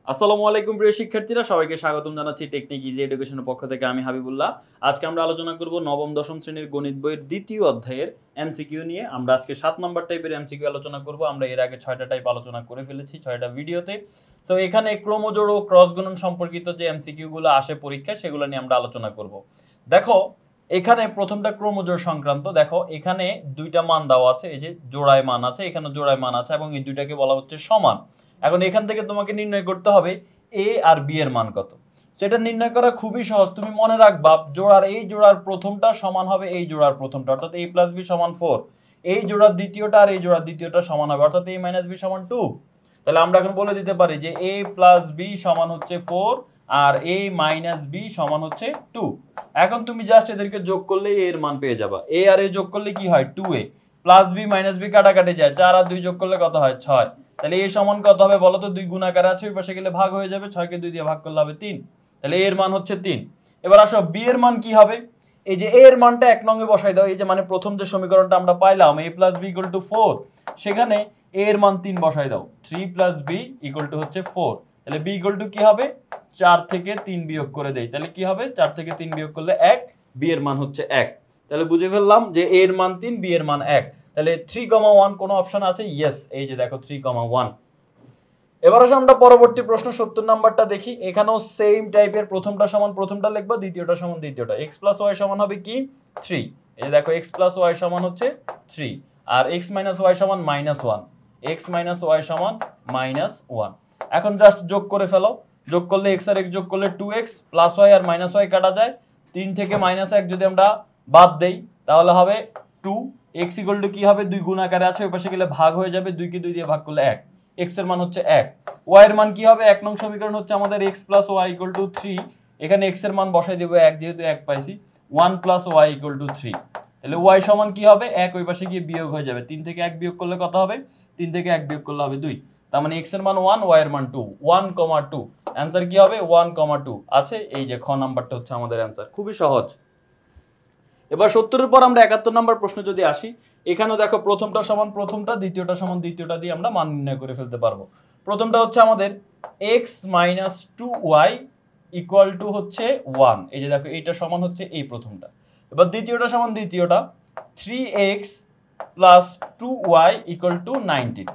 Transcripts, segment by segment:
আসসালামু আলাইকুম প্রিয় শিক্ষার্থীরা, সবাইকে স্বাগতম জানাচ্ছি টেকনিক ইজি এডুকেশনের পক্ষ থেকে। আমি হাবিবুল্লাহ। আজকে আমরা আলোচনা করব নবম দশম শ্রেণীর গণিত বইয়ের দ্বিতীয় অধ্যায়ের এমসিকিউ নিয়ে। আমরা আজকে 7 নম্বর টাইপের এমসিকিউ আলোচনা করব। আমরা এর আগে 6টা টাইপ আলোচনা করে ফেলেছি 6টা ভিডিওতে। তো এখানে ক্রমজোড় ও ক্রস গুণন সম্পর্কিত যে এমসিকিউ গুলো আসে পরীক্ষায় সেগুলো নিয়ে আমরা আলোচনা করব। দেখো এখানে প্রথমটা ক্রমজোড় সংক্রান্ত। দেখো এখানে দুইটা মান দেওয়া আছে, এই যে জোড়ায় মান আছে, এখানে জোড়ায় মান আছে এবং এই দুইটাকে বলা হচ্ছে সমান। এখন এখান থেকে তোমাকে নির্ণয় করতে হবে এ আর বি এর মান কত। সেটা নির্ণয় করা খুবই সহজ। তুমি মনে রাখবা জোড়ার এই জোড়ার প্রথমটা সমান হবে এই জোড়ার প্রথমটা, অর্থাৎ a + b = 4। এই জোড়ার দ্বিতীয়টা আর এই জোড়ার দ্বিতীয়টা সমান হবে, অর্থাৎ a - b = 2। তাহলে আমরা এখন বলে দিতে পারি যে a + b সমান হচ্ছে 4 আর a - b সমান হচ্ছে 2। এখন তুমি জাস্ট এদেরকে যোগ করলে a এর মান পেয়ে যাবা। a আর a যোগ করলে কি হয় 2a, + b - b কাটাকাটি যায়, 4 আর 2 যোগ করলে কত হয় 6। তাহলে a সমান কত হবে বলো তো? 2 গুণাকার আছে, ওই পাশে গেলে ভাগ হয়ে যাবে, 6 কে 2 দিয়ে ভাগ করলে হবে 3। তাহলে a এর মান হচ্ছে 3। এবার আসো b এর মান কি হবে। এই যে a এর মানটা 1 নং এ বসাই দাও। এই যে মানে প্রথম যে সমীকরণটা আমরা পাইলাম a + b = 4, সেখানে a এর মান 3 বসাই দাও। 3 + b = হচ্ছে 4। তাহলে b = কি হবে 4 থেকে 3 বিয়োগ করে দেই, তাহলে কি হবে 4 থেকে 3 বিয়োগ করলে 1, b এর মান হচ্ছে 1। তাহলে বুঝে ফেললাম যে a এর মান 3, b এর মান 1। তাহলে 3, 1 কোনো অপশন আছে? ইয়েস, এই যে দেখো 3, 1। এবার আসলে আমরা পরবর্তী প্রশ্ন 70 নাম্বারটা দেখি। এখানেও সেম টাইপের, প্রথমটা সমান প্রথমটা লিখবা, দ্বিতীয়টা সমান দ্বিতীয়টা। x + y সমান হবে কি 3। এই দেখো x + y সমান হচ্ছে 3 আর x - y সমান -1। x - y সমান -1। এখন জাস্ট যোগ করে ফেলো। যোগ করলে x আর x যোগ করলে 2x, + y আর -y কাটা যায়। 3 থেকে -1 যদি আমরা বাদ দেই তাহলে হবে 2। x = কি হবে 2 গুণ আকারে আছে, ওই পাশে গেলে ভাগ হয়ে যাবে, 2 কে 2 দিয়ে ভাগ করলে 1। x এর মান হচ্ছে 1। y এর মান কি হবে? 1 নং সমীকরণ হচ্ছে আমাদের x + y = 3। এখানে x এর মান বসাই দেব 1, যেহেতু 1 পাইছি। 1 + y = 3। তাহলে y সমান কি হবে 1, ওই পাশে গিয়ে বিয়োগ হয়ে যাবে। 3 থেকে 1 বিয়োগ করলে কত হবে? 3 থেকে 1 বিয়োগ করলে হবে 2। তার মানে x এর মান 1, y এর মান 2। 1, 2। অ্যানসার কি হবে 1, 2 আছে। এই যে খ নাম্বারটা হচ্ছে আমাদের অ্যানসার। খুবই সহজ। এবার 70 এর পর আমরা 71 নম্বর প্রশ্ন যদি আসি, এখানেও দেখো প্রথমটা সমান প্রথমটা, দ্বিতীয়টা সমান দ্বিতীয়টা দিয়ে আমরা মান নির্ণয় করে ফেলতে পারবো। প্রথমটা হচ্ছে আমাদের x - 2y = হচ্ছে 1। এই যে দেখো এইটা সমান হচ্ছে এই প্রথমটা। এবার দ্বিতীয়টা সমান দ্বিতীয়টা 3x + 2y = 19।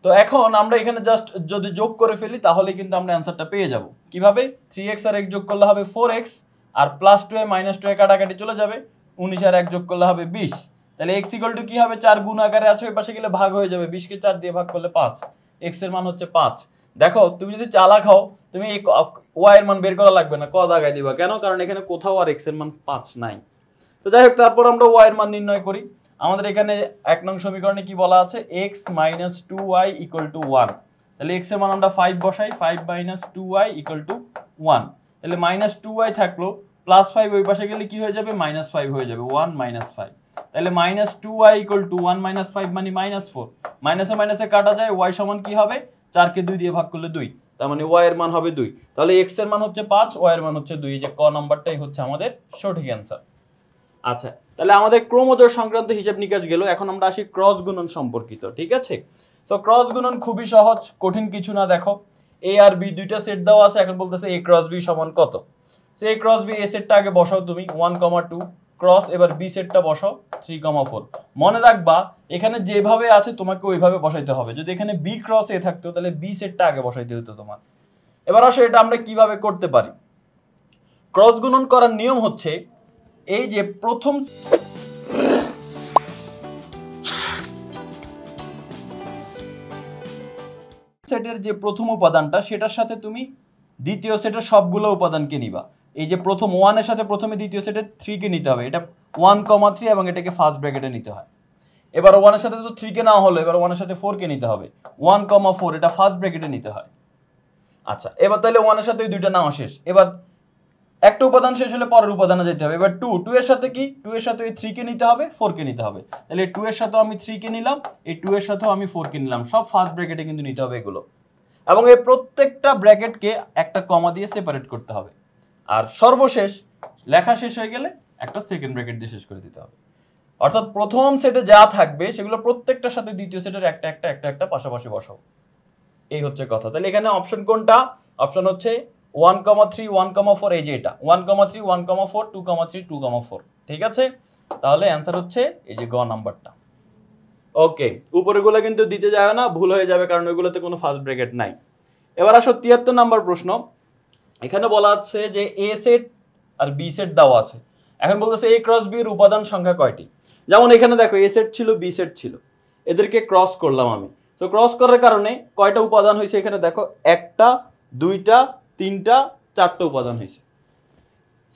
তো এখন আমরা এখানে জাস্ট যদি যোগ করে ফেলি তাহলে কিন্তু আমরা অ্যানসারটা পেয়ে যাব। কিভাবে? 3x আর x যোগ করলে হবে 4x, আর +2 - 2 কাটাকাটি চলে যাবে, 19 আর 1 যোগ করলে হবে 20। তাহলে x = কি হবে 4 গুণ আকারে আছে, ওই পাশে গেলে ভাগ হয়ে যাবে, 20 কে 4 দিয়ে ভাগ করলে 5। x এর মান হচ্ছে 5। দেখো তুমি যদি চালাক হও তুমি এই y এর মান বের করা লাগবে না, ক দাগায় দিবা। কেন? কারণ এখানে কোথাও আর x এর মান 5 নাই। তো যাই হোক, তারপর আমরা y এর মান নির্ণয় করি। আমাদের এখানে 1 নং সমীকরণে কি বলা আছে? x - 2y = 1। তাহলে x এর মান আমরা 5 বসাই, 5 - 2y = 1। তাহলে -2y থাকলো, +5 ওই পাশে গেলে কি হয়ে যাবে -5 হয়ে যাবে, 1 - 5। তাহলে -2y = 1 - 5 মানে -4। মাইনাসে মাইনাসে কাটা যায়, y সমান কি হবে 4 কে 2 দিয়ে ভাগ করলে 2। তার মানে y এর মান হবে 2। তাহলে x এর মান হচ্ছে 5, y এর মান হচ্ছে 2। এই যে ক নাম্বারটাই হচ্ছে আমাদের সঠিক অ্যানসার। আচ্ছা, তাহলে আমাদের ক্রমজোড় সংক্রান্ত হিসাব নিকাশ গেল। এখন আমরা আসি ক্রস গুণন সম্পর্কিত। ঠিক আছে? তো ক্রস গুণন খুবই সহজ, কঠিন কিছু না। দেখো a আর b দুইটা সেট দেওয়া আছে। এখন বলতেছে a × b সমান কত। সো a × b, a সেটটা আগে বসাও তুমি 1, 2 ক্রস, এবার b সেটটা বসাও 3, 4। মনে রাখবা এখানে যেভাবে আছে তোমাকে ওইভাবে বসাইতে হবে। যদি এখানে b × a থাকতো তাহলে b সেটটা আগে বসাইতে হতো তোমার। এবার আসো এটা আমরা কিভাবে করতে পারি। ক্রস গুণন করার নিয়ম হচ্ছে এই যে প্রথম সেটের যে প্রথম উপাদানটা সেটার সাথে তুমি দ্বিতীয় সেটের সবগুলো উপাদানকে নিবা। এই যে প্রথম 1 এর সাথে প্রথমে দ্বিতীয় সেটের 3 কে নিতে হবে। এটা 1, 3 এবং এটাকে ফার্স্ট ব্র্যাকেটে নিতে হয়। এবার 1 এর সাথে তো 3 কে নাও হলো, এবার 1 এর সাথে 4 কে নিতে হবে। 1, 4 এটা ফার্স্ট ব্র্যাকেটে নিতে হয়। আচ্ছা, এবার তাহলে 1 এর সাথে ওই দুইটা নাও শেষ। এবার একটা উপাদান শেষ হলে পরের উপাদানে যেতে হবে। এবার 2 এর সাথে কি 2 এর সাথে ওই 3 কে নিতে হবে, 4 কে নিতে হবে। তাহলে 2 এর সাথেও আমি 3 কে নিলাম, এই 2 এর সাথেও আমি 4 কে নিলাম। সব ফার্স্ট ব্র্যাকেটে কিন্তু নিতে হবে এগুলো। এবং এই প্রত্যেকটা ব্র্যাকেটকে একটা কমা দিয়ে সেপারেট করতে হবে। আর সর্বশেষ লেখা শেষ হয়ে গেলে একটা সেকেন্ড ব্র্যাকেট দিয়ে শেষ করে দিতে হবে। অর্থাৎ প্রথম সেটে যা থাকবে সেগুলো প্রত্যেকটার সাথে দ্বিতীয় সেটের একটা একটা পাশাপাশি বসাও। এই হচ্ছে কথা। তাহলে এখানে অপশন কোনটা? অপশন হচ্ছে 1,3 1,4, এই যে এটা 1,3 1,4 2,3 2,4। ঠিক আছে, তাহলে অ্যান্সার হচ্ছে এই যে গ নাম্বারটা। ওকে, উপরেগুলো কিন্তু দিতে যাবে না, ভুল হয়ে যাবে, কারণ ওইগুলোতে কোনো ফার্স্ট ব্র্যাকেট নাই। এবার আসো 73 নাম্বার প্রশ্ন। এখানে বলা আছে যে এ সেট আর বি সেট দেওয়া আছে। এখন বলতেছে এ ক্রস বি এর উপাদান সংখ্যা কয়টি? যেমন এখানে দেখো এ সেট ছিল, বি সেট ছিল, এদেরকে ক্রস করলাম আমি। তো ক্রস করার কারণে কয়টা উপাদান হয়েছে এখানে দেখো, একটা, দুইটা, তিনটা, চারটা উপাদান হয়েছে।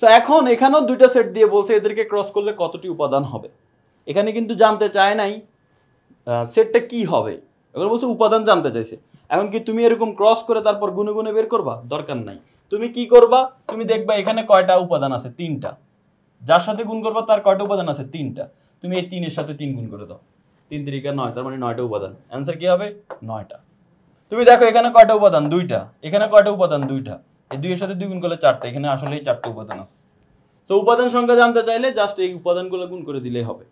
তো এখন এখানেও দুইটা সেট দিয়ে বলছে এদেরকে ক্রস করলে কতটি উপাদান হবে। এখানে কিন্তু জানতে চায় নাই সেটটা কি হবে, এবার বলছে উপাদান জানতে চাইছে। এখন কি তুমি এরকম ক্রস করে তারপর গুনে গুনে বের করবা? দরকার নাই। তুমি কি করবা, তুমি দেখবা এখানে কয়টা উপাদান আছে, তিনটা। যার সাথে গুণ করবা তার কয়টা উপাদান আছে, তিনটা। তুমি এই তিনের সাথে 3 গুণ করে দাও, 3 3 9, তার মানে 9টা উপাদান। অ্যান্সার কি হবে? 9টা। তুমি দেখো এখানে কয়টা উপাদান, 2টা। এখানে কয়টা উপাদান, 2টা। এই 2 এর সাথে 2 গুণ করলে 4টা। এখানে আসলেই 4টা উপাদান আছে। তো উপাদান সংখ্যা জানতে চাইলে জাস্ট এই উপাদানগুলো গুণ করে দিলেই হবে।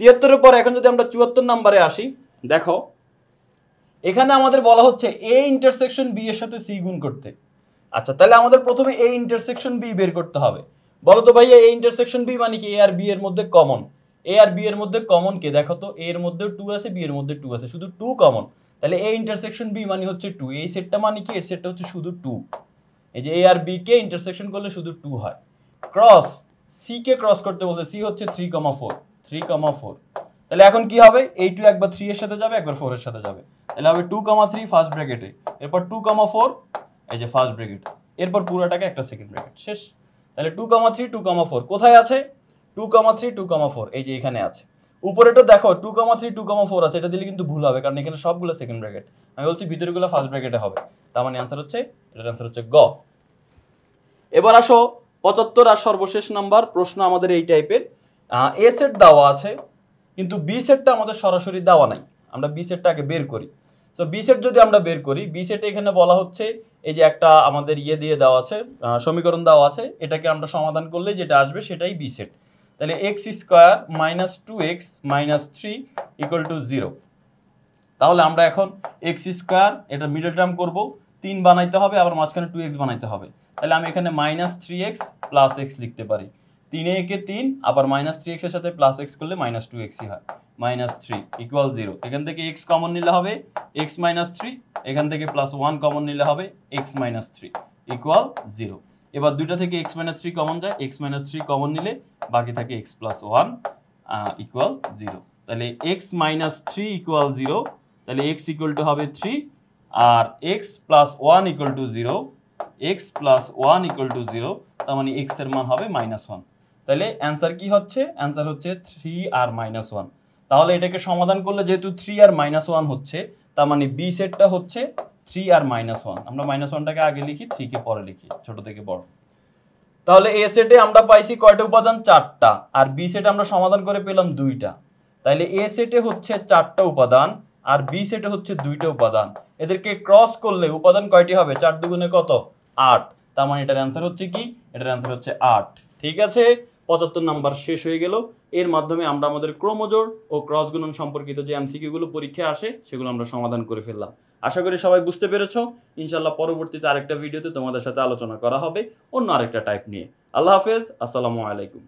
73-এর পর এখন যদি আমরা 74 নম্বরে আসি, দেখো এখানে আমাদের বলা হচ্ছে এ ইন্টারসেকশন বি এর সাথে সি গুণ করতে। আচ্ছা, তাহলে আমাদের প্রথমে এ ইন্টারসেকশন বি বের করতে হবে। বলো তো ভাইয়া এ ইন্টারসেকশন বি মানে কি? এ আর বি এর মধ্যে কমন। এ আর বি এর মধ্যে কমন কে? দেখো তো, এ এর মধ্যে 2 আছে, বি এর মধ্যে 2 আছে, শুধু 2 কমন। তাহলে এ ইন্টারসেকশন বি মানে হচ্ছে 2। এই সেটটা মানে কি? এর সেটটা হচ্ছে শুধু 2। এই যে এ আর বি কে ইন্টারসেকশন করলে শুধু 2 হয়। ক্রস সি কে ক্রস করতে বলতে, সি হচ্ছে 3,4 3,4। তাহলে এখন কি হবে? এই 2 একবার 3 এর সাথে যাবে, একবার 4 এর সাথে যাবে। তাহলে হবে 2,3 ফার্স্ট ব্র্যাকেটে, এরপর 2,4 এই যে ফার্স্ট ব্র্যাকেট, এরপর পুরোটাকে একটা সেকেন্ড ব্র্যাকেট, শেষ। তাহলে 2,3 2,4 কোথায় আছে? 2,3 2,4 এই যে এখানে আছে। উপরেটা দেখো 2,3 2,4 আছে, এটা দিলে কিন্তু ভুল হবে, কারণ এখানে সবগুলো সেকেন্ড ব্র্যাকেট। আমি বলছি ভিতরগুলো ফার্স্ট ব্র্যাকেটে হবে। তার মানে অ্যান্সার হচ্ছে, এটার অ্যান্সার হচ্ছে গ। এবার আসো 75 আর সর্বশেষ নাম্বার প্রশ্ন আমাদের এই টাইপের। এ সেট দেওয়া আছে, কিন্তু বি সেটটা আমাদের সরাসরি দেওয়া নাই। আমরা বি সেটটা আগে বের করি। তো বি সেট যদি আমরা বের করি, বি সেটে এখানে বলা হচ্ছে এই যে একটা আমাদের ইয়ে দিয়ে দেওয়া আছে, সমীকরণ দেওয়া আছে, এটাকে আমরা সমাধান করলে যেটা আসবে সেটাই বি সেট। তাহলে x square minus 2x minus 3 equal to 0। তাহলে আমরা এখন এক্স স্কোয়ার এটা মিডল টার্ম করবো, 3 বানাইতে হবে, আবার মাঝখানে 2x বানাইতে হবে। তাহলে আমি এখানে মাইনাস 3x প্লাস এক্স লিখতে পারি। 3 একে 3, আবার মাইনাস 3x এর সাথে প্লাস এক্স করলে মাইনাস 2xই হয়। Minus 3 equal 0। এখান থেকে x কমন নিলে হবে x মাইনাস 3, এখান থেকে প্লাস 1 কমন নিলে হবে x মাইনাস 3 ইকুয়াল 0। এবার দুইটা থেকে x মাইনাস 3 কমন যায়, x মাইনাস 3 কমন নিলে বাকি থাকে x প্লাস 1 ইকুয়াল 0। তাহলে x মাইনাস 3 ইকুয়াল 0। তাহলে x ইকুয়াল টু হবে 3, আর x plus 1 equal to 0, x plus 1 equal to 0, তার মানে x এর মান হবে -1। তাহলে অ্যান্সার কি হচ্ছে? অ্যান্সার হচ্ছে 3 আর -1। তাহলে এটাকে সমাধান করলে যেহেতু 3 আর -1 হচ্ছে, তার মানে বি সেটটা হচ্ছে 3 আর -1। আমরা -1টাকে আগে লিখি, 3 কে পরে লিখি, ছোট থেকে বড়। তাহলে এ সেটে আমরা পাইছি কয়টা উপাদান? 4টা। আর বি সেটে আমরা সমাধান করে পেলাম 2টা। তাহলে এ সেটে হচ্ছে 4টা উপাদান, আর বি সেটে হচ্ছে 2টা উপাদান। এদেরকে ক্রস করলে উপাদান কয়টি হবে? 4 দুগুণে কত? 8। তার মানে এটার অ্যান্সার হচ্ছে কি? এটার অ্যান্সার হচ্ছে 8। ঠিক আছে, 75 নাম্বার শেষ হয়ে গেল। এর মাধ্যমে আমরা আমাদের ক্রোমোজোর ও ক্রস গুণন সম্পর্কিত যে এমসিকিউ গুলো পরীক্ষায় আসে সেগুলো আমরা সমাধান করে ফেললাম। আশা করি সবাই বুঝতে পেরেছো। ইনশাআল্লাহ পরবর্তীতে আরেকটা ভিডিওতে তোমাদের সাথে আলোচনা করা হবে অন্য আরেকটা টাইপ নিয়ে। আল্লাহ হাফেজ, আসসালামু আলাইকুম।